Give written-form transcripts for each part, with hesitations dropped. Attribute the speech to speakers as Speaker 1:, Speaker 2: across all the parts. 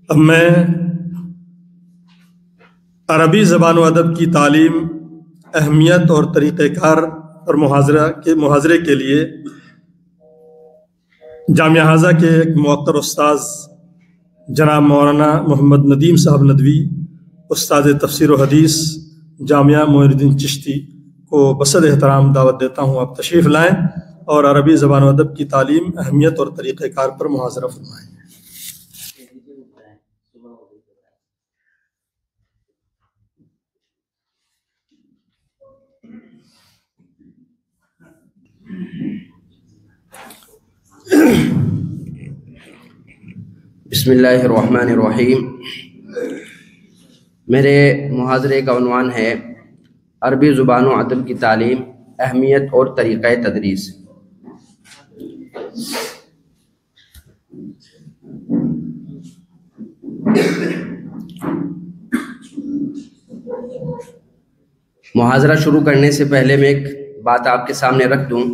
Speaker 1: اب میں عربی زبان و ادب کی تعلیم، اہمیت اور طریقہ کار اور محاضرے کے لیے جامعہ ہزا کے ایک موقر استاذ جناب مولانا محمد ندیم صاحب ندوی، استاد تفسیر و حدیث جامعہ معین الدین چشتی کو بصد احترام دعوت دیتا ہوں، آپ تشریف لائیں اور عربی زبان و ادب کی تعلیم، اہمیت اور طریقہ کار پر محاضرہ فرمائیں۔
Speaker 2: بسم اللہ الرحمن الرحیم۔ میرے محاضرے کا عنوان ہے عربی زبان و ادب کی تعلیم، اہمیت اور طریقہ تدریس۔ محاضرہ شروع کرنے سے پہلے میں ایک بات آپ کے سامنے رکھ دوں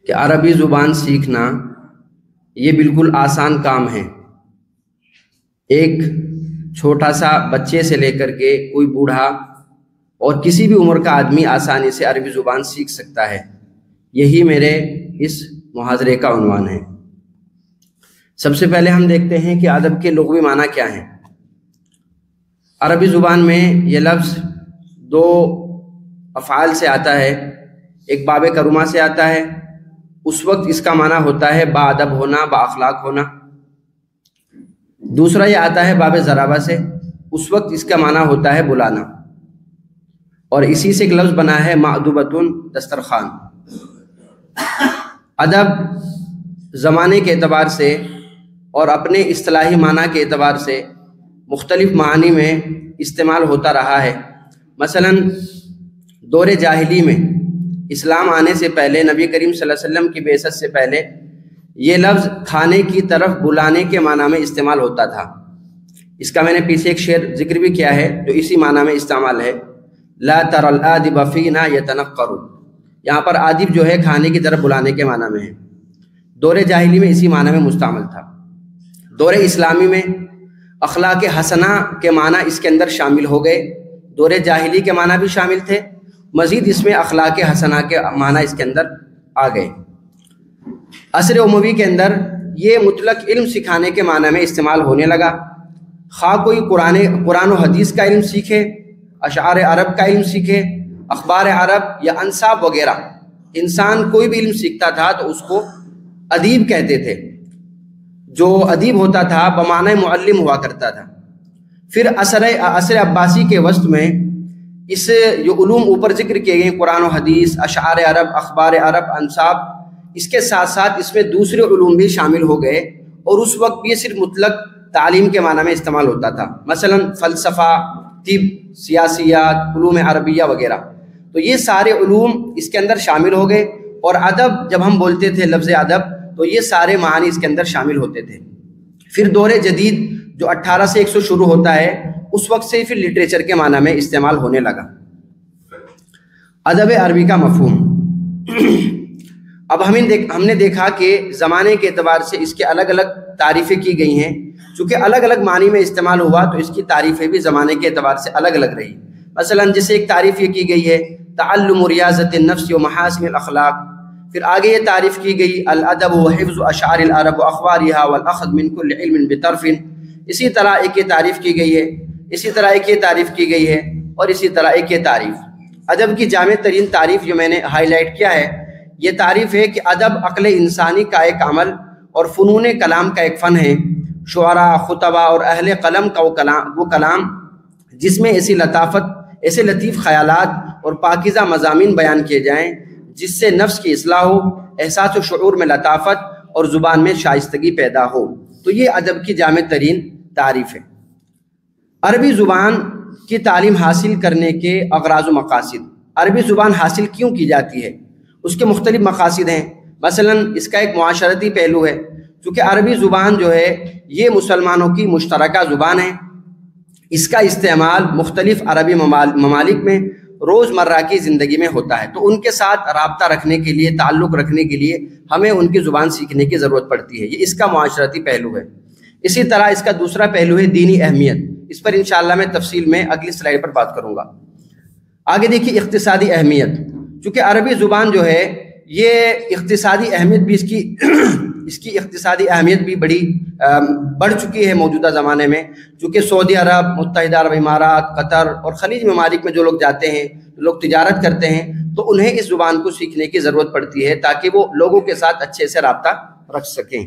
Speaker 2: کہ عربی زبان سیکھنا یہ بالکل آسان کام ہے۔ ایک چھوٹا سا بچے سے لے کر کے کوئی بوڑھا اور کسی بھی عمر کا آدمی آسانی سے عربی زبان سیکھ سکتا ہے۔ یہی میرے اس محاضرے کا عنوان ہے۔ سب سے پہلے ہم دیکھتے ہیں کہ ادب کے لغوی معنی کیا ہیں۔ عربی زبان میں یہ لفظ دو افعال سے آتا ہے، ایک باب کرما سے آتا ہے، اس وقت اس کا معنی ہوتا ہے با ادب ہونا، با اخلاق ہونا۔ دوسرا یہ آتا ہے باب ضرابہ سے، اس وقت اس کا معنی ہوتا ہے بلانا، اور اسی سے ایک لفظ بنا ہے معدوبۃ دسترخوان۔ ادب زمانے کے اعتبار سے اور اپنے اصطلاحی معنی کے اعتبار سے مختلف معانی میں استعمال ہوتا رہا ہے۔ مثلا دور جاہلی میں، اسلام آنے سے پہلے، نبی کریم صلی اللہ علیہ وسلم کی بعثت سے پہلے، یہ لفظ کھانے کی طرف بلانے کے معنی میں استعمال ہوتا تھا۔ اس کا میں نے پیچھے ایک شعر ذکر بھی کیا ہے جو اسی معنی میں استعمال ہے، لا تر الآدب فینا یتنقر۔ یہاں پر آدب جو ہے کھانے کی طرف بلانے کے معنی میں ہے۔ دور جاہلی میں اسی معنی میں مستعمل تھا۔ دور اسلامی میں اخلاق حسنہ کے معنی اس کے اندر شامل ہو گئے۔ دور جاہلی کے معنی بھی شامل تھے، مزید اس میں اخلاق حسنہ کے معنی اس کے اندر آ گئے۔ عصر اموی کے اندر یہ مطلق علم سکھانے کے معنی میں استعمال ہونے لگا۔ خواہ کوئی قرآن و حدیث کا علم سیکھے، اشعار عرب کا علم سیکھے، اخبار عرب یا انصاب وغیرہ، انسان کوئی بھی علم سیکھتا تھا تو اس کو ادیب کہتے تھے۔ جو ادیب ہوتا تھا بمعنی معلم ہوا کرتا تھا۔ پھر عصر عباسی کے وسط میں اس جو علوم اوپر ذکر کیے گئے، قرآن و حدیث، اشعار عرب، اخبار عرب، انصاب، اس کے ساتھ ساتھ اس میں دوسرے علوم بھی شامل ہو گئے، اور اس وقت بھی یہ صرف مطلق تعلیم کے معنی میں استعمال ہوتا تھا۔ مثلا فلسفہ، طب، سیاسیات، علوم عربیہ وغیرہ، تو یہ سارے علوم اس کے اندر شامل ہو گئے۔ اور ادب جب ہم بولتے تھے لفظ ادب تو یہ سارے معانی اس کے اندر شامل ہوتے تھے۔ پھر دور جدید جو 1800 سے شروع ہوتا ہے، اس وقت سے پھر لٹریچر کے معنی میں استعمال ہونے لگا۔ ادب عربی کا مفہوم۔ اب ہم نے دیکھا کہ زمانے کے اعتبار سے اس کے الگ الگ تعریفیں کی گئی ہیں۔ چونکہ الگ الگ معنی میں استعمال ہوا تو اس کی تعریفیں بھی زمانے کے اعتبار سے الگ الگ رہی۔ مثلا جسے ایک تعریف یہ کی گئی ہے تعلم ریاضت النفس و محاسن الاخلاق، پھر آگے یہ تعریف کی گئی الادب و حفظ اشعار العرب و اخبارها والاخذ من كل علم بطرف۔ اسی طرح ایک یہ تعریف کی گئی ہے، اسی طرح ایک یہ تعریف کی گئی ہے، اور اسی طرح ایک یہ تعریف۔ ادب کی جامع ترین تعریف جو میں نے ہائی لائٹ کیا ہے، یہ تعریف ہے کہ ادب عقل انسانی کا ایک عمل اور فنون کلام کا ایک فن ہے۔ شعراء، خطبہ اور اہل قلم کا وہ کلام جس میں ایسی لطافت، ایسے لطیف خیالات اور پاکیزہ مضامین بیان کیے جائیں جس سے نفس کی اصلاح ہو، احساس و شعور میں لطافت اور زبان میں شائستگی پیدا ہو، تو یہ ادب کی جامع ترین تعریف ہے۔ عربی زبان کی تعلیم حاصل کرنے کے اغراض و مقاصد۔ عربی زبان حاصل کیوں کی جاتی ہے؟ اس کے مختلف مقاصد ہیں۔ مثلا اس کا ایک معاشرتی پہلو ہے، چونکہ عربی زبان جو ہے یہ مسلمانوں کی مشترکہ زبان ہے۔ اس کا استعمال مختلف عربی ممالک میں روزمرہ کی زندگی میں ہوتا ہے، تو ان کے ساتھ رابطہ رکھنے کے لیے، تعلق رکھنے کے لیے ہمیں ان کی زبان سیکھنے کی ضرورت پڑتی ہے۔ یہ اس کا معاشرتی پہلو ہے۔ اسی طرح اس کا دوسرا پہلو ہے دینی اہمیت. اس پر انشاءاللہ میں تفصیل میں اگلی سلائیڈ پر بات کروں گا. آگے دیکھیے اقتصادی اہمیت. چونکہ عربی زبان جو ہے یہ اقتصادی اہمیت بھی اس کی اقتصادی اہمیت بھی بڑھ چکی ہے موجودہ زمانے میں. چونکہ سعودی عرب، متحدہ عرب امارات، قطر اور خلیج ممالک میں جو لوگ جاتے ہیں، لوگ تجارت کرتے ہیں، تو انہیں اس زبان کو سیکھنے کی ضرورت پڑتی ہے تاکہ وہ لوگوں کے ساتھ اچھے سے رابطہ رکھ سکیں.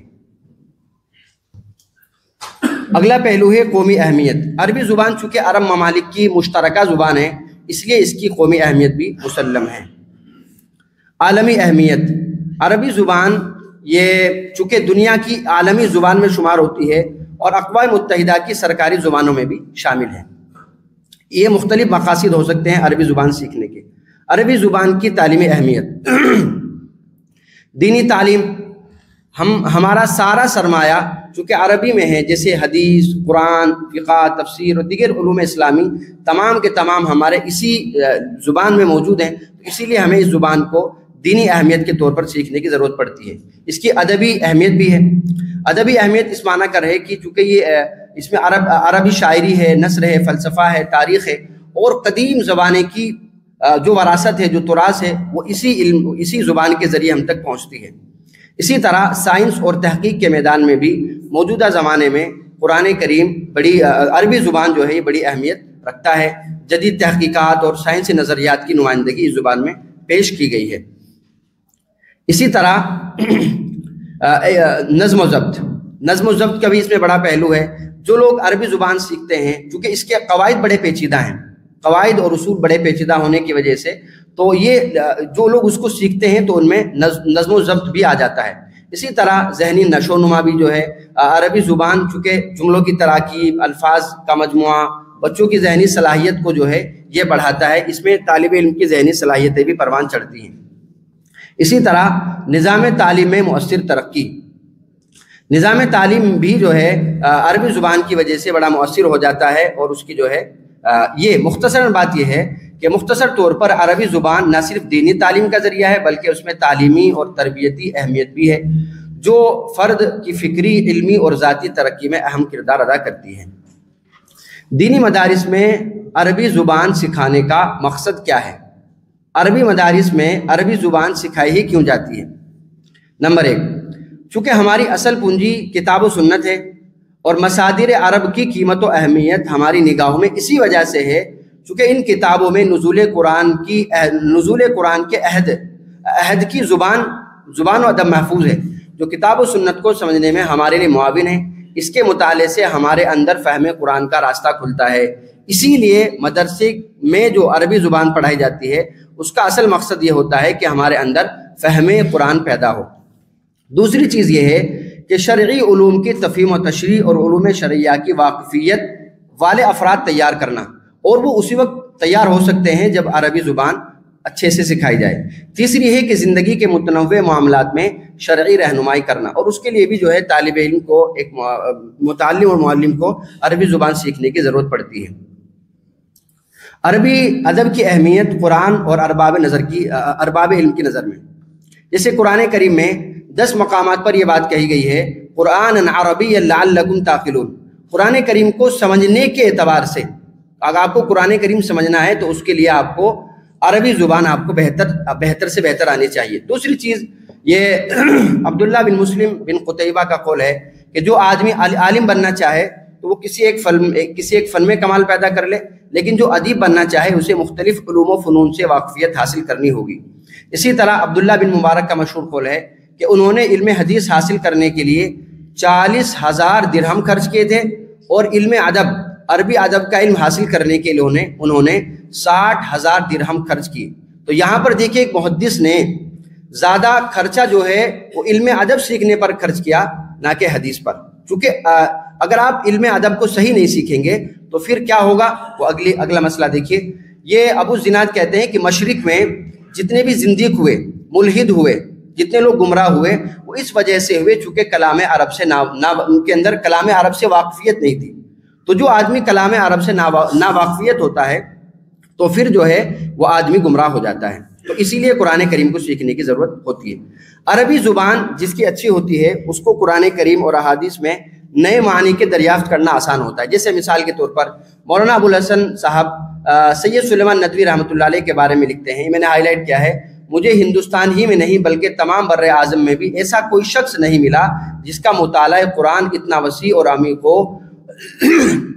Speaker 2: اگلا پہلو ہے قومی اہمیت. عربی زبان چونکہ عرب ممالک کی مشترکہ زبان ہے، اس لیے اس کی قومی اہمیت بھی مسلم ہے. عالمی اہمیت. عربی زبان یہ چونکہ دنیا کی عالمی زبان میں شمار ہوتی ہے اور اقوام متحدہ کی سرکاری زبانوں میں بھی شامل ہے. یہ مختلف مقاصد ہو سکتے ہیں عربی زبان سیکھنے کے. عربی زبان کی تعلیمی اہمیت. دینی تعلیم. ہمارا سارا سرمایہ چونکہ عربی میں ہے، جیسے حدیث، قرآن، فقہ، تفسیر اور دیگر علوم اسلامی تمام کے تمام ہمارے اسی زبان میں موجود ہیں. اسی لیے ہمیں اس زبان کو دینی اہمیت کے طور پر سیکھنے کی ضرورت پڑتی ہے. اس کی ادبی اہمیت بھی ہے. ادبی اہمیت اس معنی کر ہے کہ چونکہ یہ اس میں عربی شاعری ہے، نثر ہے، فلسفہ ہے، تاریخ ہے اور قدیم زبانیں کی جو وراثت ہے، جو تراث ہے، وہ اسی زبان کے ذریعے ہم تک پہنچتی ہے. اسی طرح سائنس اور تحقیق کے میدان میں بھی موجودہ زمانے میں قرآن کریم عربی زبان جو ہے یہ بڑی اہمیت رکھتا ہے. جدید تحقیقات اور سائنسی نظریات کی نمائندگی اس زبان میں پیش کی گئی ہے. اسی طرح نظم و ضبط. نظم و ضبط کا بھی اس میں بڑا پہلو ہے. جو لوگ عربی زبان سیکھتے ہیں، چونکہ اس کے قواعد بڑے پیچیدہ ہیں، قواعد اور اصول بڑے پیچیدہ ہونے کی وجہ سے تو یہ جو لوگ اس کو سیکھتے ہیں تو ان میں نظم و ضبط بھی آ جاتا ہے. اسی طرح ذہنی نشو و نما بھی جو ہے عربی زبان چونکہ جملوں کی تراکیب، الفاظ کا مجموعہ بچوں کی ذہنی صلاحیت کو جو ہے یہ بڑھاتا ہے. اس میں طالب علم کی ذہنی صلاحیتیں بھی پروان چڑھتی ہیں. اسی طرح نظام تعلیم میں مؤثر ترقی. نظام تعلیم بھی جو ہے عربی زبان کی وجہ سے بڑا مؤثر ہو جاتا ہے اور اس کی جو ہے یہ مختصراً بات یہ ہے کہ مختصر طور پر عربی زبان نہ صرف دینی تعلیم کا ذریعہ ہے بلکہ اس میں تعلیمی اور تربیتی اہمیت بھی ہے جو فرد کی فکری، علمی اور ذاتی ترقی میں اہم کردار ادا کرتی ہے. دینی مدارس میں عربی زبان سکھانے کا مقصد کیا ہے؟ عربی مدارس میں عربی زبان سکھائی ہی کیوں جاتی ہے؟ نمبر 1، چونکہ ہماری اصل پونجی کتاب و سنت ہے اور مصادر عرب کی قیمت و اہمیت ہماری نگاہوں میں اسی وجہ سے ہے چونکہ ان کتابوں میں نزول قرآن کے عہد کی زبان و ادب محفوظ ہے جو کتاب و سنت کو سمجھنے میں ہمارے لیے معاون ہے. اس کے مطالعے سے ہمارے اندر فہم قرآن کا راستہ کھلتا ہے. اسی لیے مدرسے میں جو عربی زبان پڑھائی جاتی ہے اس کا اصل مقصد یہ ہوتا ہے کہ ہمارے اندر فہم قرآن پیدا ہو. دوسری چیز یہ ہے کہ شرعی علوم کی تفہیم و تشریح اور علوم شرعیہ کی واقفیت والے افراد تیار کرنا، اور وہ اسی وقت تیار ہو سکتے ہیں جب عربی زبان اچھے سے سکھائی جائے. تیسری ہے کہ زندگی کے متنوع معاملات میں شرعی رہنمائی کرنا، اور اس کے لیے بھی جو ہے طالب علم کو، ایک متعلم اور معلم کو عربی زبان سیکھنے کی ضرورت پڑتی ہے. عربی ادب کی اہمیت قرآن اور ارباب علم کی نظر میں. جیسے قرآن کریم میں 10 مقامات پر یہ بات کہی گئی ہے، قرآن عربی لعلکم تعقلون. قرآن کریم کو سمجھنے کے اعتبار سے اگر آپ کو قرآن کریم سمجھنا ہے تو اس کے لیے آپ کو عربی زبان آپ کو بہتر سے بہتر آنی چاہیے. دوسری چیز یہ عبداللہ بن مسلم بن قتیبہ کا قول ہے کہ جو آدمی عالم بننا چاہے تو وہ کسی ایک فن میں کمال پیدا کر لے، لیکن جو ادیب بننا چاہے اسے مختلف علوم و فنون سے واقفیت حاصل کرنی ہوگی. اسی طرح عبداللہ بن مبارک کا مشہور قول ہے کہ انہوں نے علم حدیث حاصل کرنے کے لیے 40,000 درہم خرچ کیے تھے، اور علم ادب، عربی ادب کا علم حاصل کرنے کے لیے انہوں نے 60,000 درہم خرچ کیے. تو یہاں پر دیکھیں ایک محدث نے زیادہ خرچہ جو ہے وہ علم ادب سیکھنے پر خرچ کیا نہ کہ حدیث پر. چونکہ اگر آپ علم ادب کو صحیح نہیں سیکھیں گے تو پھر کیا ہوگا، وہ اگلا مسئلہ دیکھیے. یہ ابو الزناد کہتے ہیں کہ مشرق میں جتنے بھی زندیق ہوئے، ملحد ہوئے، جتنے لوگ گمراہ ہوئے، وہ اس وجہ سے ہوئے چونکہ کلام عرب سے ان کے اندر کلام عرب سے واقفیت نہیں تھی. تو جو آدمی کلام عرب سے ناواقفیت ہوتا ہے تو پھر جو ہے وہ آدمی گمراہ ہو جاتا ہے. تو اسی لیے قرآن کریم کو سیکھنے کی ضرورت ہوتی ہے. عربی زبان جس کی اچھی ہوتی ہے اس کو قرآن کریم اور احادیث میں نئے معنی کے دریافت کرنا آسان ہوتا ہے۔ جیسے مثال کے طور پر مولانا ابوالحسن صاحب سید سلیمان ندوی رحمۃ اللہ علیہ کے بارے میں لکھتے ہیں، میں نے ہائی لائٹ کیا ہے، مجھے ہندوستان ہی میں نہیں بلکہ تمام بر اعظم میں بھی ایسا کوئی شخص نہیں ملا جس کا مطالعہ قرآن اتنا وسیع اور عمیق ہو،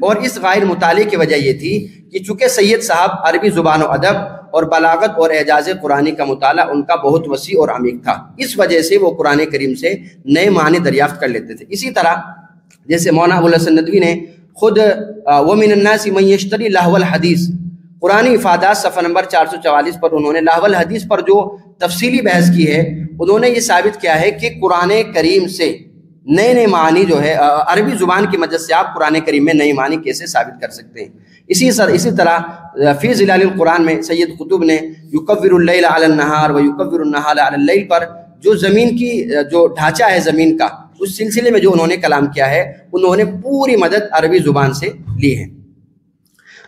Speaker 2: اور اس غیر مطالعے کی وجہ یہ تھی کہ چونکہ سید صاحب عربی زبان و ادب اور بلاغت اور اعجاز قرآنی کا مطالعہ ان کا بہت وسیع اور عمیق تھا، اس وجہ سے وہ قرآن کریم سے نئے معنی دریافت کر لیتے تھے۔ اسی طرح جیسے مولانا ابوالحسن ندوی نے خود وَمِنَ النَّاسِ مَن يَشْتَرِي لَهْوَ الْحَدِيث قرآنی افادات صفحہ نمبر 444 پر انہوں نے لہو الحدیث پر جو تفصیلی بحث کی ہے، انہوں نے یہ ثابت کیا ہے کہ قرآن کریم سے نئے نئے معنی جو ہے عربی زبان کی مدد سے آپ قرآن کریم میں نئے معنی کیسے ثابت کر سکتے ہیں۔ اسی طرح فی ظلال القرآن میں سید قطب نے یکور اللیل علی النہار و یکور النہار علی اللیل پر جو زمین کی جو ڈھانچہ ہے زمین کا، اس سلسلے میں جو انہوں نے کلام کیا ہے، انہوں نے پوری مدد عربی زبان سے لی ہے۔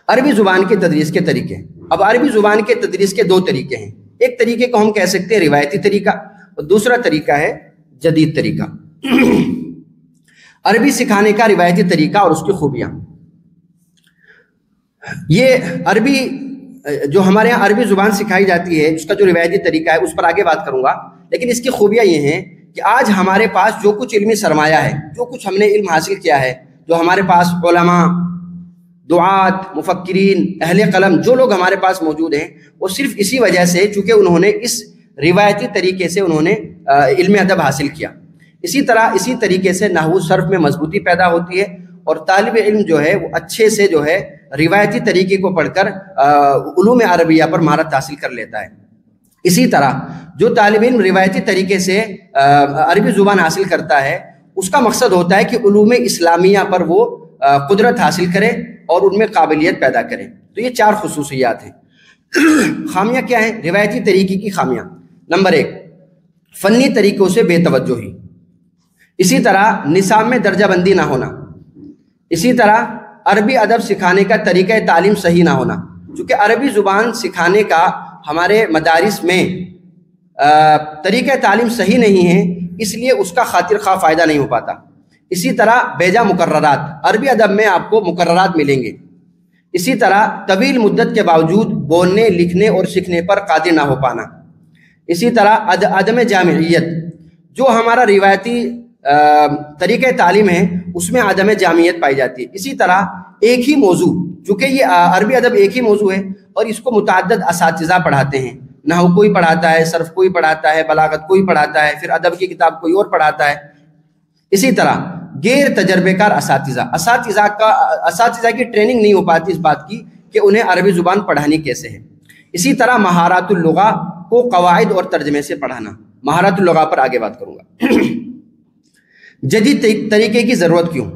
Speaker 2: عربی زبان کے تدریس کے طریقے، اب عربی زبان کے تدریس کے دو طریقے ہیں، ایک طریقے کو ہم کہہ سکتے ہیں روایتی طریقہ، اور دوسرا طریقہ ہے جدید طریقہ۔ عربی سکھانے کا روایتی طریقہ اور اس کی خوبیاں، یہ عربی جو ہمارے یہاں عربی زبان سکھائی جاتی ہے، اس کا جو روایتی طریقہ ہے اس پر آگے بات کروں گا، لیکن اس کی خوبیاں یہ ہیں کہ آج ہمارے پاس جو کچھ علمی سرمایہ ہے، جو کچھ ہم نے علم حاصل کیا ہے، جو ہمارے پاس علماء، دعات، مفکرین، اہل قلم، جو لوگ ہمارے پاس موجود ہیں، وہ صرف اسی وجہ سے چونکہ انہوں نے اس روایتی طریقے سے انہوں نے علم ادب حاصل کیا۔ اسی طرح اسی طریقے سے نحو صرف میں مضبوطی پیدا ہوتی ہے، اور طالب علم جو ہے وہ اچھے سے جو ہے روایتی طریقے کو پڑھ کر علوم عربیہ پر مہارت حاصل کر لیتا ہے۔ اسی طرح جو طالب علم روایتی طریقے سے عربی زبان حاصل کرتا ہے، اس کا مقصد ہوتا ہے کہ علوم اسلامیہ پر وہ قدرت حاصل کرے اور ان میں قابلیت پیدا کرے۔ تو یہ چار خصوصیات ہیں۔ خامیاں کیا ہیں؟ روایتی طریقے کی خامیاں، نمبر 1 فنی طریقوں سے بے توجہی، اسی طرح نصاب میں درجہ بندی نہ ہونا، اسی طرح عربی ادب سکھانے کا طریقہ تعلیم صحیح نہ ہونا، چونکہ عربی زبان سکھانے کا ہمارے مدارس میں طریقہ تعلیم صحیح نہیں ہے، اس لیے اس کا خاطر خواہ فائدہ نہیں ہو پاتا۔ اسی طرح بیجا مقررات، عربی ادب میں آپ کو مقررات ملیں گے۔ اسی طرح طویل مدت کے باوجود بولنے، لکھنے اور سیکھنے پر قادر نہ ہو پانا۔ اسی طرح عدم جامعیت، جو ہمارا روایتی طریقہ تعلیم ہے اس میں عدم جامعیت پائی جاتی ہے۔ اسی طرح ایک ہی موضوع، چونکہ یہ عربی ادب ایک ہی موضوع ہے اور اس کو متعدد اساتذہ پڑھاتے ہیں، نحو کوئی پڑھاتا ہے، صرف کوئی پڑھاتا ہے، بلاغت کوئی پڑھاتا ہے، پھر ادب کی کتاب کوئی اور پڑھاتا ہے۔ اسی طرح غیر تجربے کار اساتذہ کی ٹریننگ نہیں ہو پاتی اس بات کی کہ انہیں عربی زبان پڑھانی کیسے ہے۔ اسی طرح مہارات اللغہ کو قواعد اور ترجمے سے پڑھانا، مہارات اللغہ پر آگے بات کروں گا۔ جدید طریقے کی ضرورت کیوں؟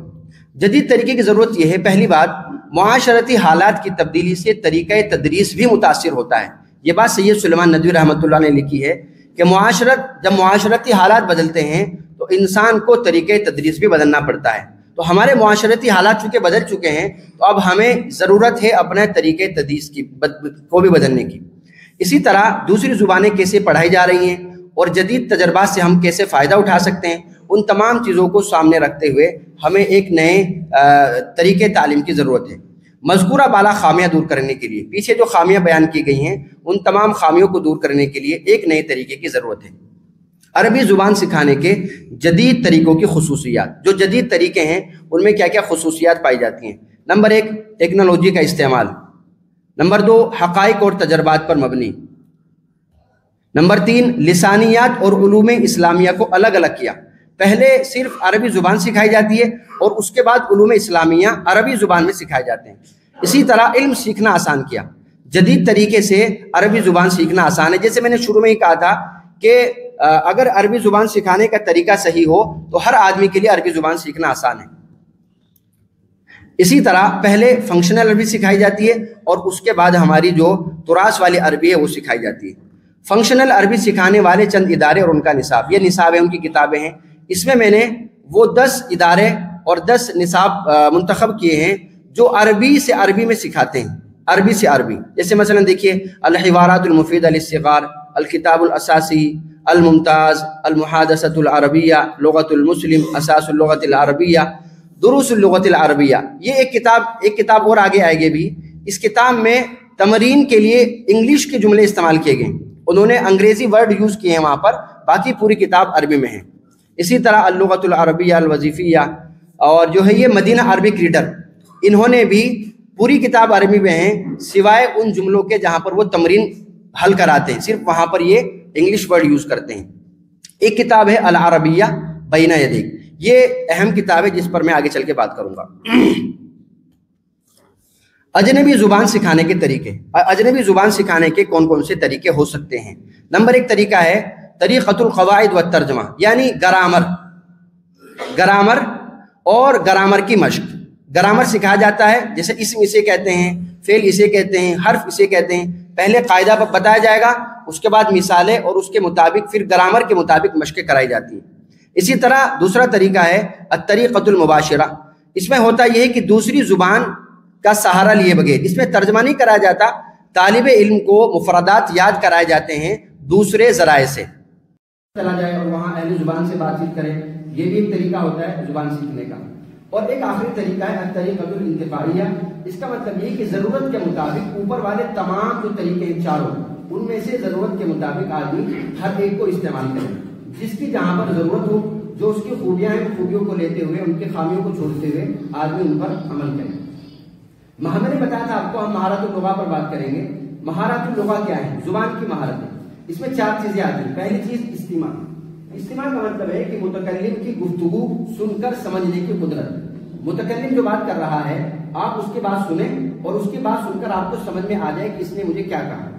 Speaker 2: جدید طریقے کی ضرورت یہ ہے، پہلی بات معاشرتی حالات کی تبدیلی سے طریقہ تدریس بھی متاثر ہوتا ہے۔ یہ بات سید سلیمان ندوی رحمۃ اللہ نے لکھی ہے کہ جب معاشرتی حالات بدلتے ہیں تو انسان کو طریقہ تدریس بھی بدلنا پڑتا ہے۔ تو ہمارے معاشرتی حالات چونکہ بدل چکے ہیں تو اب ہمیں ضرورت ہے اپنے طریقہ تدریس کو بھی بدلنے کی۔ اسی طرح دوسری زبانیں کیسے پڑھائی جا رہی ہیں اور جدید تجربات سے ہم کیسے فائدہ اٹھا سکتے ہیں، ان تمام چیزوں کو سامنے رکھتے ہوئے ہمیں ایک نئے طریقے تعلیم کی ضرورت ہے۔ مذکورہ بالا خامیاں دور کرنے کے لیے، پیچھے جو خامیاں بیان کی گئی ہیں ان تمام خامیوں کو دور کرنے کے لیے ایک نئے طریقے کی ضرورت ہے۔ عربی زبان سکھانے کے جدید طریقوں کی خصوصیات، جو جدید طریقے ہیں ان میں کیا کیا خصوصیات پائی جاتی ہیں؟ نمبر 1 ٹیکنالوجی کا استعمال، نمبر 2 حقائق اور تجربات پر مبنی، نمبر 3 لسانیات اور علوم اسلامیہ کو الگ الگ کیا۔ پہلے صرف عربی زبان سکھائی جاتی ہے اور اس کے بعد علوم اسلامیہ عربی زبان میں سکھائے جاتے ہیں۔ اسی طرح علم سیکھنا آسان کیا، جدید طریقے سے عربی زبان سیکھنا آسان ہے۔ جیسے میں نے شروع میں ہی کہا تھا کہ اگر عربی زبان سکھانے کا طریقہ صحیح ہو تو ہر آدمی کے لیے عربی زبان سیکھنا آسان ہے۔ اسی طرح پہلے فنکشنل عربی سکھائی جاتی ہے اور اس کے بعد ہماری جو تراث والی عربی ہے وہ سکھائی جاتی ہے۔ فنکشنل عربی سکھانے والے چند ادارے اور ان کا نصاب، یہ نصاب ہے، ان کی کتابیں ہیں۔ اس میں میں نے وہ 10 ادارے اور 10 نصاب منتخب کیے ہیں جو عربی سے عربی میں سکھاتے ہیں، عربی سے عربی۔ جیسے مثلا دیکھیے الحوارات المفیدہ للصغار، الکتاب الاساسی، الممتاز، المحادثۃ العربیہ، لغت المسلم، اساس اللغۃ العربیہ، دروس اللغت العربیہ، یہ ایک کتاب اور آگے آئے گی بھی. اس کتاب میں تمرین کے لیے انگلش کے جملے استعمال کیے گئے، انہوں نے انگریزی ورڈ یوز کیے ہیں وہاں پر، باقی پوری کتاب عربی میں ہے. اسی طرح اللغت العربیہ الوظیفیہ اور جو ہے یہ مدینہ عربک ریڈر، انہوں نے بھی پوری کتاب عربی میں ہیں، سوائے ان جملوں کے جہاں پر وہ تمرین حل کراتے ہیں، صرف وہاں پر یہ انگلش ورڈ یوز کرتے ہیں. ایک کتاب ہے العربیہ بین یدیک، یہ اہم کتاب ہے جس پر میں آگے چل کے بات کروں گا. اجنبی زبان سکھانے کے طریقے. اجنبی زبان سکھانے کے کون کون سے طریقے ہو سکتے ہیں؟ نمبر 1 طریقہ ہے طریقۃ القواعد والترجمہ، یعنی گرامر اور گرامر کی مشق. گرامر سکھایا جاتا ہے، جیسے اسم اسے کہتے ہیں، فعل اسے کہتے ہیں، حرف اسے کہتے ہیں. پہلے قاعدہ بتایا جائے گا، اس کے بعد مثالیں، اور اس کے مطابق پھر گرامر کے مطابق مشقیں کرائی جاتی ہیں. اسی طرح دوسرا طریقہ ہے الطریقۃ المباشرہ. اس میں ہوتا یہ ہے کہ دوسری زبان کا سہارا لیے بغیر، اس میں ترجمہ نہیں کرایا جاتا، طالب علم کو مفردات یاد کرائے جاتے ہیں دوسرے ذرائع سے. چلا جائے اور وہاں اہل زبان سے بات چیت کرے، یہ بھی ایک طریقہ ہوتا ہے زبان سیکھنے کا. اور ایک آخری طریقہ ہے الطریقۃ الانتفاعیہ. اس کا مطلب یہ کہ ضرورت کے مطابق اوپر والے تمام جو طریقے ہیں چاروں، ان میں سے ضرورت کے مطابق آدمی ہر ایک کو استعمال کرے، جس کی جہاں پر ضرورت ہو، جو اس کی خوبیاں ہیں خوبیوں کو لیتے ہوئے ان کی خامیوں کو چھوڑتے ہوئے آدمی ان پر عمل کرے. میں نے بتایا تھا آپ کو ہم مہارت اللغہ پر بات کریں گے. مہارت اللغہ کیا ہے؟ زبان کی مہارت ہے. اس میں 4 چیزیں آتی ہیں. پہلی چیز استماع. استماع کا مطلب ہے کہ متکلم کی گفتگو سن کر سمجھنے کی قدرت. متکلم جو بات کر رہا ہے آپ اس کی بات سنیں اور اس کی بات سن کر آپ کو سمجھ میں آ جائے کہ اس نے مجھے کیا کہا.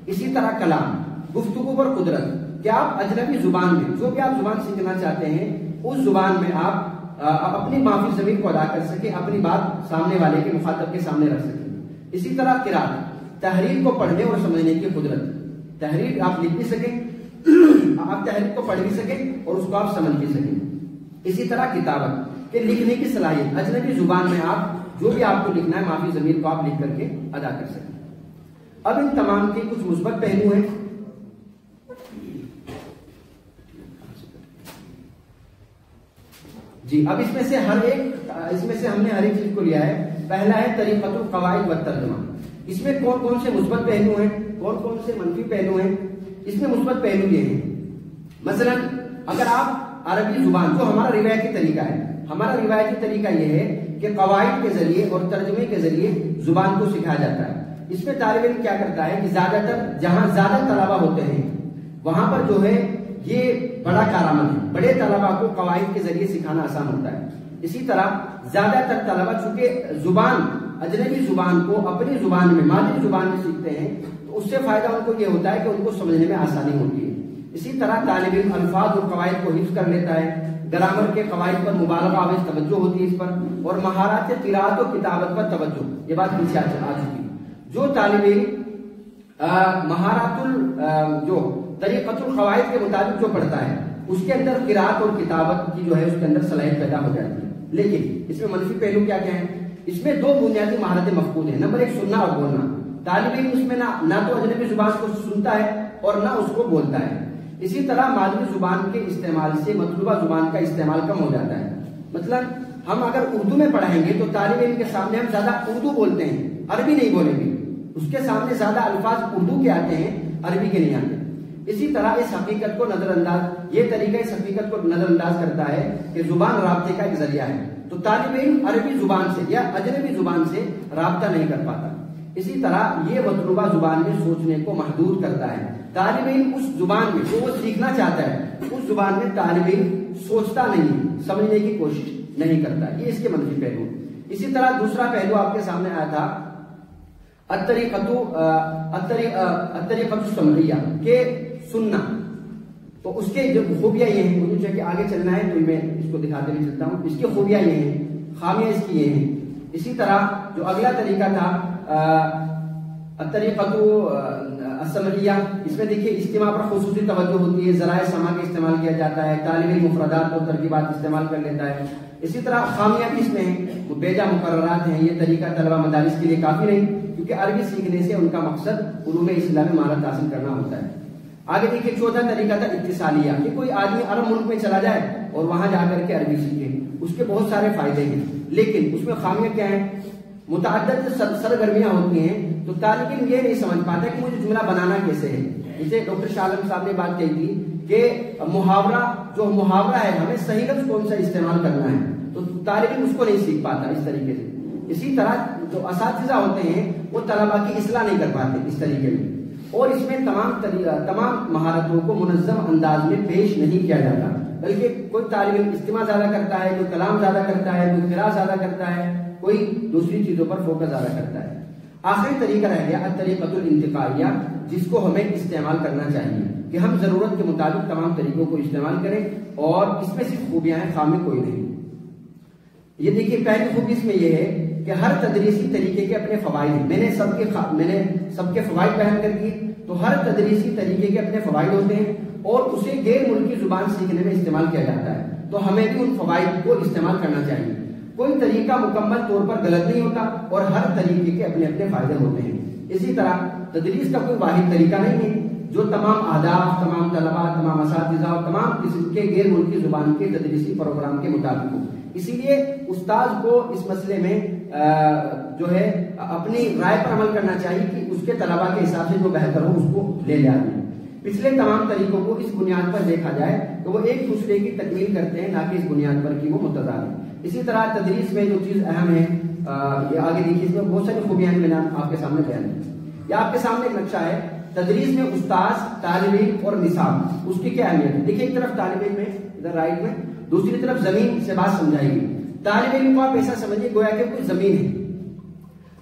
Speaker 2: اسی طرح کلام، گفتگو پر قدرت، کہ آپ اجنبی زبان میں جو بھی آپ زبان سیکھنا چاہتے ہیں اس زبان میں آپ اپنی معافی ضمیر کو ادا کر سکیں، اپنی بات سامنے والے کے مخاطب کے سامنے رکھ سکیں. اسی طرح قرات، تحریر کو پڑھنے اور سمجھنے کی قدرت. تحریر آپ لکھ بھی سکیں، آپ تحریر کو پڑھ بھی سکیں اور اس کو آپ سمجھ بھی سکیں. اسی طرح کتابت، کہ لکھنے کی صلاحیت، اجنبی زبان میں آپ جو بھی آپ کو لکھنا ہے معافی ضمیر کو آپ لکھ کر کے ادا کر سکیں. اب ان تمام کے کچھ مثبت پہلو ہیں. جی اب اس میں سے ہم نے ہر ایک چیز کو لیا ہے. پہلا ہے طریقۃ القواعد والترجمہ. اس میں کون کون سے مثبت پہلو ہیں، کون کون سے منفی پہلو ہیں؟ اس میں مثبت پہلو یہ ہیں، مثلا اگر آپ عربی زبان، جو ہمارا روایتی طریقہ ہے، ہمارا روایتی طریقہ یہ ہے کہ قواعد کے ذریعے اور ترجمے کے ذریعے زبان کو سکھایا جاتا ہے. اس میں طالب علم کیا کرتا ہے کہ زیادہ تر جہاں زیادہ طلبہ ہوتے ہیں وہاں پر جو ہے یہ بڑا کارآمد ہے، بڑے طلبہ کو قواعد کے ذریعے سکھانا آسان ہوتا ہے. اسی طرح زیادہ تر طلبہ چونکہ زبان، اجنبی زبان کو اپنی زبان میں، مادری زبان میں سیکھتے ہیں، تو اس سے فائدہ ان کو یہ ہوتا ہے کہ ان کو سمجھنے میں آسانی ہوتی ہے. اسی طرح طالب علم الفاظ اور قواعد کو حفظ کر لیتا ہے، گرامر کے قواعد پر مبالغہ آمیز توجہ ہوتی ہے اس پر، اور مہارات قراءت و کتابت پر توجہ. یہ بات پیچھے آ چکی. جو طالب علم مہارات جو طریقۃ القواعد کے مطابق جو پڑھتا ہے اس کے اندر قراءت اور کتابت کی جو ہے اس کے اندر صلاحیت پیدا ہو جاتی ہے. لیکن اس میں منفی پہلو کیا کیا ہیں؟ اس میں 2 بنیادی مہارتیں مفقود ہیں. نمبر 1 سننا اور بولنا. طالب علم اس میں نہ تو اجنبی زبان کو سنتا ہے اور نہ اس کو بولتا ہے. اسی طرح مادری زبان کے استعمال سے مطلوبہ زبان کا استعمال کم ہو جاتا ہے. مثلا ہم اگر اردو میں پڑھائیں گے تو طالب علم کے سامنے ہم زیادہ اردو بولتے ہیں، عربی نہیں بولیں گے. اس کے سامنے زیادہ الفاظ اردو کے آتے ہیں، عربی کے نہیں آتے. اسی طرح اس حقیقت کو نظر انداز، یہ طریقہ اس حقیقت کو نظر انداز کرتا ہے کہ زبان رابطے کا ایک ذریعہ ہے. تو طالب علم عربی زبان سے یا اجنبی زبان سے رابطہ نہیں کر پاتا. اسی طرح یہ مطلوبہ زبان میں سوچنے کو محدود کرتا ہے. طالب علم اس زبان میں جو وہ سیکھنا چاہتا ہے اس زبان میں طالب علم سوچتا نہیں، سمجھنے کی کوشش نہیں کرتا. یہ اس کے منفی پہلو. اسی طرح دوسرا پہلو آپ کے سامنے آیا تھا الطریقۃ السمعیہ، کہ سننا. تو اس کے جو خوبیاں یہ ہیں، مجھے کہ آگے چلنا ہے تو میں اس کو دکھاتے ہوئے چلتا ہوں. اس کی خوبیاں یہ ہیں، خامیاں اس کی یہ ہیں. اسی طرح جو اگلا طریقہ تھا الطریقۃ السمعیہ، اس میں دیکھیے اجتماع پر خصوصی توجہ ہوتی ہے، ذرائع سماع کا استعمال کیا جاتا ہے، طالب علم مفردات اور ترکیبات استعمال کر لیتا ہے. اسی طرح خامیاں بھی اس میں ہیں، بیجا مقررات ہیں. یہ طریقہ طلبہ مدارس کے لیے کافی نہیں، کیونکہ عربی سیکھنے سے ان کا مقصد علوم اسلام میں مہارت حاصل کرنا ہوتا ہے. آگے دیکھیے چوتھا طریقہ تھا اتصالیہ، کہ کوئی آدمی عرب ملک میں چلا جائے اور وہاں جا کر کے عربی سیکھے. اس کے بہت سارے فائدے ہیں، لیکن اس میں خامیاں کیا ہیں؟ متعدد سرگرمیاں ہوتی ہیں تو طالب علم یہ نہیں سمجھ پاتا کہ مجھے جملہ بنانا کیسے ہے. جیسے ڈاکٹر شاہ عالم صاحب نے بات کہی تھی کہ محاورہ ہے، ہمیں صحیح لفظ کون سا استعمال کرنا ہے، تو طالب علم اس کو نہیں سیکھ پاتا اس طریقے سے. اسی طرح جو اساتذہ ہوتے ہیں وہ طلباء کی اصلاح نہیں کر پاتے اس طریقے میں، اور اس میں تمام مہارتوں کو منظم انداز میں پیش نہیں کیا جاتا، بلکہ کوئی طالب علم استماع زیادہ کرتا ہے، کوئی کلام زیادہ کرتا ہے، کوئی قراءت زیادہ کرتا ہے، کوئی دوسری چیزوں پر فوکس زیادہ کرتا ہے. آخری طریقہ رہ گیا الطریقۃ الانتقالیہ، جس کو ہمیں استعمال کرنا چاہیے کہ ہم ضرورت کے مطابق تمام طریقوں کو استعمال کریں، اور اس میں صرف خوبیاں ہیں، خامی کوئی نہیں. یہ دیکھیے پہلی خوبی اس میں یہ ہے کہ ہر تدریسی طریقے کے اپنے فوائد ہیں. میں نے سب کے فوائد بیان کر دیے. تو ہر تدریسی طریقے کے اپنے فوائد ہوتے ہیں اور اسے غیر ملکی زبان سیکھنے میں استعمال کیا جاتا ہے، تو ہمیں بھی ان فوائد کو استعمال کرنا چاہیے. کوئی طریقہ مکمل طور پر غلط نہیں ہوتا اور ہر طریقے کے اپنے اپنے فائدے ہوتے ہیں. اسی طرح تدریس کا کوئی واحد طریقہ نہیں ہے جو تمام آداب، تمام طلباء، تمام اساتذہ اور تمام قسم کے غیر ملکی زبان کے تدریسی پروگرام کے مطابق ہو. اسی لیے استاذ کو اس مسئلے میں جو ہے اپنی رائے پر عمل کرنا چاہیے کہ اس کے طلباء کے حساب سے جو بہتر ہو اس کو لے جائیں. پچھلے تمام طریقوں کو اس بنیاد پر دیکھا جائے کہ وہ ایک دوسرے کی تکمیل کرتے ہیں، نہ کہ اس بنیاد پر کہ وہ متضاد ہیں. اسی طرح تدریس میں جو چیز اہم ہے، یہ آگے دیکھیے، اس میں بہت ساری خوبیاں میں نے آپ کے سامنے بیان کی. یہ آپ کے سامنے ایک نقشہ ہے تدریس میں استاذ، طالب علم اور نصاب، اس کی کیا اہمیت ہے. دیکھیے ایک طرف طالب علم ہے ادھر رائٹ میں، دوسری طرف زمین سے بات سمجھائے گی. طالب علم کو آپ ایسا سمجھیے گویا کہ کوئی زمین ہے.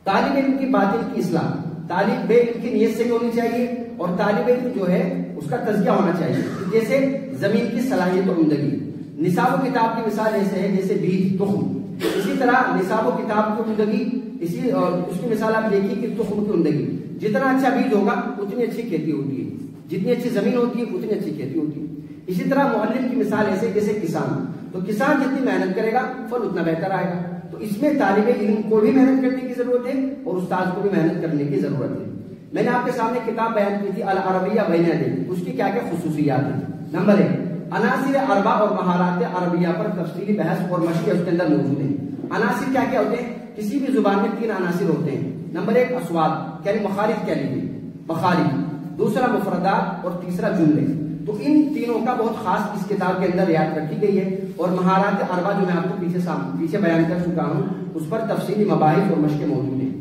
Speaker 2: طالب علم کی باطن کی اصلاح طالب علم کی نیت سے بھی ہونی چاہیے، اور طالب علم جو ہے اس کا تزکیہ ہونا چاہیے. جیسے زمین کی صلاحیت و عمدگی، نصاب و کتاب کی مثال ایسے ہے جیسے بیج، تخم. اسی طرح نصاب و کتاب کی عمدگی، اور اس کی مثال آپ دیکھیے کہ تخم کی عمدگی. جتنا اچھا بیج ہوگا اتنی اچھی کھیتی ہوتی ہے، جتنی اچھی زمین ہوتی ہے اتنی اچھی کھیتی ہوتی ہے. اسی طرح معلم کی مثال ایسے جیسے کسان، تو کسان جتنی محنت کرے گا پھل اتنا بہتر آئے گا. تو اس میں طالب علم کو بھی محنت کرنے کی ضرورت ہے اور استاد کو بھی محنت کرنے کی ضرورت ہے. میں نے آپ کے سامنے کتاب بیان کی تھی العربیہ بین یدیک، اس کی کیا کیا خصوصیات ہیں. نمبر 1، عناصر اربع اور مہارات عربیہ پر تفصیلی بحث اور مشق اس کے اندر موجود ہیں. عناصر کیا کیا ہوتے ہیں؟ کسی بھی زبان میں 3 عناصر ہوتے ہیں. نمبر 1 اسوات، یعنی مخارج کہہ لیجیے، مخارج. دوسرا مفردات، اور تیسرا جملے. تو ان تینوں کا بہت خاص اس کتاب کے اندر رعایت رکھی گئی ہے. اور مہارات اربع جو میں آپ کو پیچھے بیان کر چکا ہوں، اس پر تفصیلی مباحث اور مشقیں موجود ہیں.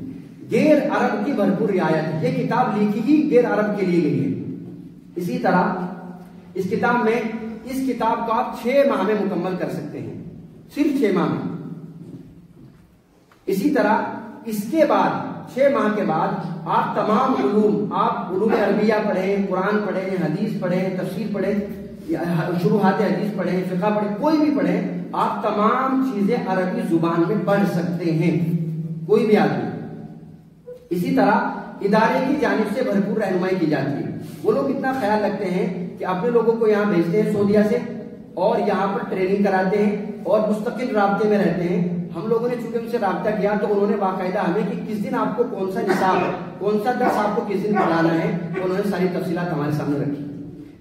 Speaker 2: غیر عرب کی بھرپور رعایت، یہ کتاب لکھی ہی غیر عرب کے لیے گئی ہے. اسی طرح اس کتاب کو آپ 6 ماہ میں مکمل کر سکتے ہیں، صرف 6 ماہ میں. اسی طرح اس کے بعد 6 ماہ کے بعد آپ تمام علوم عربیہ پڑھیں، قرآن پڑھیں، حدیث پڑھیں، تفسیر پڑھیں، شروحات حدیث پڑھیں، فقہ پڑھیں، کوئی بھی پڑھیں، آپ تمام چیزیں عربی زبان میں پڑھ سکتے ہیں، کوئی بھی آدمی. اسی طرح ادارے کی جانب سے بھرپور رہنمائی کی جاتی ہے. وہ لوگ اتنا خیال رکھتے ہیں کہ اپنے لوگوں کو یہاں بھیجتے ہیں سعودیہ سے، اور یہاں پر ٹریننگ کراتے ہیں اور مستقل رابطے میں رہتے ہیں. ہم لوگوں نے چونکہ ان سے رابطہ کیا تو انہوں نے باقاعدہ ہمیں کہ کس دن آپ کو کون سا نصاب، کون سا درس آپ کو کس دن پڑھانا ہے، تو انہوں نے ساری تفصیلات ہمارے سامنے رکھی.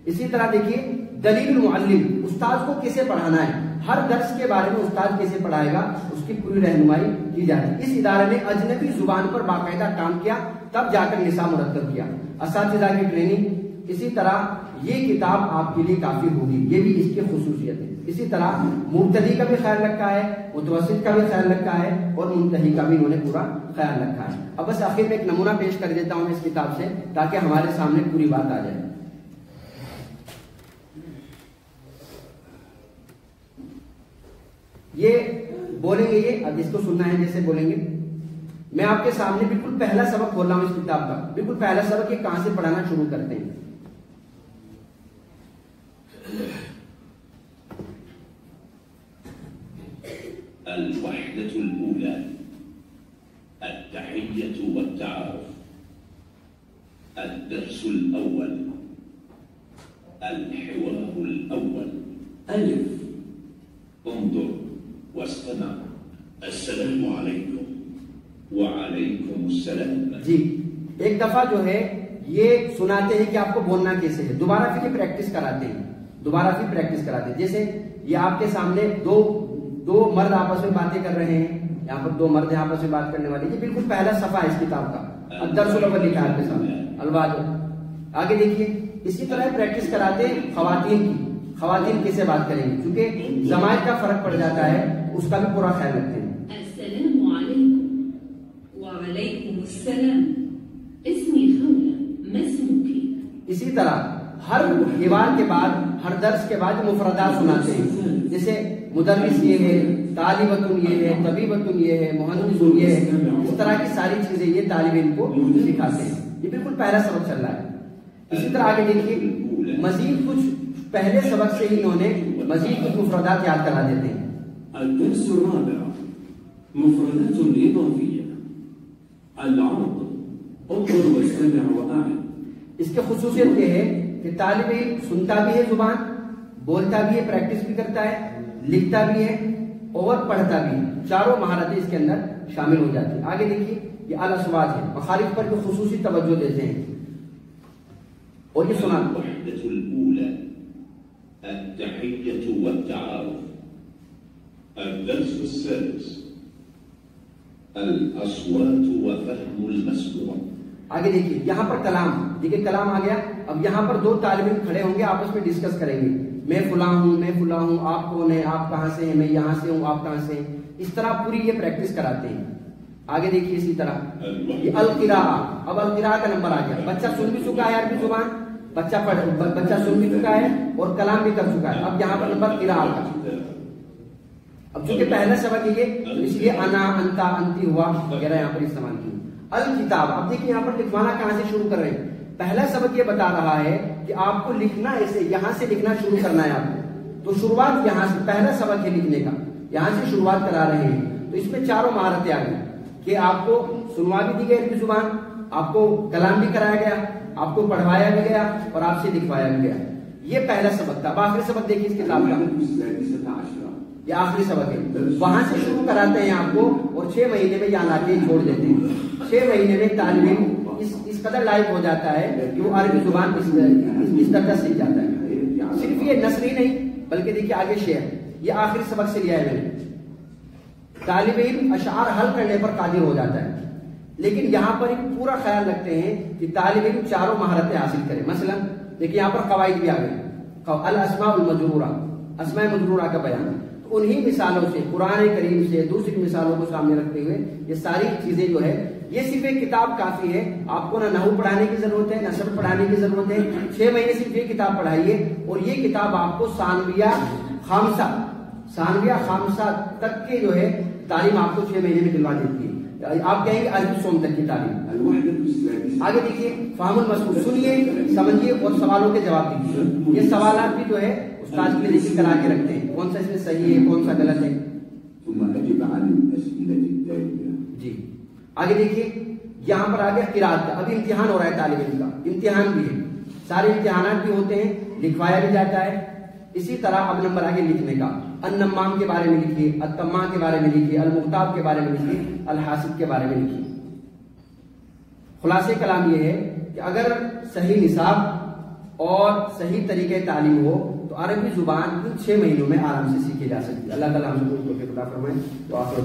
Speaker 2: اسی طرح دیکھیے دلیل المعلم، استاد کو کیسے پڑھانا ہے، ہر درس کے بارے میں استاد کیسے پڑھائے گا اس کی پوری رہنمائی کی جاتی ہے. اس ادارے نے اجنبی زبان پر باقاعدہ کام کیا، تب جا کر نصاب مرتب کیا، اساتذہ کی ٹریننگ. اسی طرح یہ کتاب آپ کے لیے کافی ہوگی، یہ بھی اس کی خصوصیت ہے. اسی طرح مبتدی کا بھی خیال رکھا ہے، متوسط کا بھی خیال رکھا ہے، اور منتہی کا بھی انہوں نے پورا خیال رکھا ہے. اب بس آخر میں ایک نمونہ پیش کر دیتا ہوں اس کتاب سے تاکہ ہمارے سامنے پوری بات آ جائے. یہ بولیں گے، یہ اب اس کو سننا ہے جیسے بولیں گے. میں آپ کے سامنے بالکل پہلا سبق بول رہا ہوں اس کتاب کا، بالکل پہلا سبق. یہ کہاں سے پڑھانا شروع کرتے ہیں؟
Speaker 3: الوحدة الأولى التحية والتعارف. الدرس الأول الحوار الأول. ألف انظر واستمع. السلام عليكم. وعليكم السلام.
Speaker 2: جی ایک دفعہ جو ہے یہ سناتے ہیں کہ آپ کو بولنا کیسے ہے، دوبارہ پھر پریکٹس کراتے ہیں، جیسے یہ آپ کے سامنے دو مرد آپس میں باتیں کر رہے ہیں، یہاں پر دو مرد آپس میں بات کرنے والے، یہ بالکل پہلا صفحہ ہے اس کتاب کا، الدرس الاول لکھا ہے آپ کے سامنے، الواجب۔ آگے دیکھیے، اسی طرح پریکٹس کراتے ہیں خواتین کی، خواتین کیسے بات کریں گی، کیونکہ زمانہ کا فرق پڑ جاتا ہے، اس کا بھی پورا خیال رکھتے ہیں۔
Speaker 4: السلام علیکم وعلیکم السلام، اسمی خولہ، ما اسمک؟
Speaker 2: اسی طرح ہر حوار کے بعد، ہر درس کے بعد مفردات سناتے ہیں، جیسے مدرس یہ ہے، طالبۃ یہ ہے، طبیبۃ یہ ہے، مہندس یہ ہے، اس طرح کی ساری چیزیں یہ طالب علم کو سکھاتے ہیں۔ یہ بالکل پہلا سبق چل رہا ہے۔ اسی طرح آگے دیکھیے، مزید کچھ پہلے سبق سے ہی انہوں نے مزید کچھ مفردات یاد کرا دیتے ہیں۔
Speaker 5: الدرس الرابع مفردات إضافية. العرض انظر واستمع وأعد.
Speaker 2: اس کی خصوصیت یہ ہے کہ طالب علم سنتا بھی ہے، زبان بولتا بھی ہے، پریکٹس بھی کرتا ہے، لکھتا بھی ہے اور پڑھتا بھی ہے، چاروں مہارتیں اس کے اندر شامل ہو جاتی ہیں۔ آگے دیکھیے، یہ الاصوات ہے، مخارج پر جو خصوصی توجہ دیتے ہیں، اور یہ سنا۔
Speaker 3: الوحدة الأولى التحية والتعارف. الدرس السادس الأصوات وفهم المسموع.
Speaker 2: آگے دیکھیے، یہاں پر کلام، دیکھیے کلام آ گیا۔ اب یہاں پر دو طالب علم کھڑے ہوں گے، آپس میں ڈسکس کریں گے، میں فلاں ہوں، میں فلاں ہوں، آپ کون ہیں، آپ کہاں سے ہیں، میں یہاں سے ہوں، آپ کہاں سے ہیں، اس طرح پوری یہ پریکٹس کراتے ہیں۔ آگے دیکھیے، اسی طرح یہ القراءہ، اب القراءہ کا نمبر آ گیا۔ بچہ سن بھی چکا ہے عربی زبان، بچہ سن بھی چکا ہے اور کلام بھی کر چکا ہے، اب یہاں پر نمبر قراءہ کا۔ اب چونکہ پہلا سبق یہ، اس لیے انا، انتا، انتی ہوا وغیرہ یہاں پر استعمال کی۔ الکتاب، اب دیکھیں یہاں پر لکھوانا کہاں سے شروع کر رہے ہیں۔ پہلا سبق یہ بتا رہا ہے کہ آپ کو لکھنا ایسے، یہاں سے لکھنا شروع کرنا ہے آپ کو، تو شروعات یہاں سے، پہلا سبق ہے لکھنے کا، یہاں سے شروعات کرا رہے ہیں۔ تو اس میں چاروں مہارتیں آ گئی کہ آپ کو سنوا بھی دی گئی عربی زبان، آپ کو کلام بھی کرایا گیا، آپ کو پڑھوایا بھی گیا اور آپ سے لکھوایا بھی گیا۔ یہ پہلا سبق تھا۔ اب آخری سبق دیکھیے اس کتاب کا،
Speaker 5: السادسة عشرة.
Speaker 2: یہ آخری سبق ہے، وہاں سے شروع کراتے ہیں آپ کو اور 6 مہینے میں یہاں لا کے چھوڑ دیتے ہیں۔ 6 مہینے میں طالب علم اس قدر لائق ہو جاتا ہے کہ وہ عربی زبان اس طرح سیکھ جاتا ہے۔ صرف یہ نثری نہیں بلکہ دیکھیے آگے شعر، یہ آخری سبق سے لیا ہے میں نے۔ طالب علم اشعار حل کرنے پر قادر ہو جاتا ہے، لیکن یہاں پر ایک پورا خیال رکھتے ہیں کہ طالب علم چاروں مہارتیں حاصل کرے۔ مثلا دیکھیے یہاں پر قواعد بھی آ گئی، الاسماء المجرورہ، اسماء مجرورہ کا بیان۔ تو انہی مثالوں سے، قرآن کریم سے دوسری مثالوں کو سامنے رکھتے ہوئے یہ ساری چیزیں جو ہے، یہ صرف ایک کتاب کافی ہے، آپ کو نہ نحو پڑھانے کی ضرورت ہے، نہ نثر پڑھانے کی ضرورت ہے۔ 6 مہینے صرف یہ کتاب پڑھائیے اور یہ کتاب آپ کو ثانویہ خامسہ تک کے جو ہے تعلیم آپ کو 6 مہینے میں دلوا دیتی ہے۔ آپ کہیں گے عربی سوم تک کی تعلیم۔
Speaker 5: الوحدة السادسة.
Speaker 2: آگے دیکھیے، فہم المسموع، سنیے، سمجھیے اور سوالوں کے جواب دیجیے۔ یہ سوالات بھی جو ہے استاد کے لیے ذکر کرا کے رکھتے ہیں، کون سا اس میں صحیح ہے، کون سا غلط ہے۔
Speaker 5: ثم أجب عن الأسئلة التالية.
Speaker 2: جی آگے دیکھیے، یہاں پر آگے قراءت کا، ابھی امتحان ہو رہا ہے طالب علم کا، امتحان بھی ہے، سارے امتحانات بھی ہوتے ہیں، لکھوایا بھی جاتا ہے۔ اسی طرح اب نمبر آگے لکھنے کا، النمام کے بارے میں لکھیے، الطماع کے بارے میں لکھیے، المغتاب کے بارے میں لکھیے، الحاسد کے بارے میں لکھیے۔ خلاصے کلام یہ ہے کہ اگر صحیح نصاب اور صحیح طریقے تعلیم ہو تو عربی زبان ان 6 مہینوں میں آرام سے سیکھی جا سکتی ہے۔ اللہ تعالیٰ ہم کو توفیق عطا فرمائے۔ تو آخر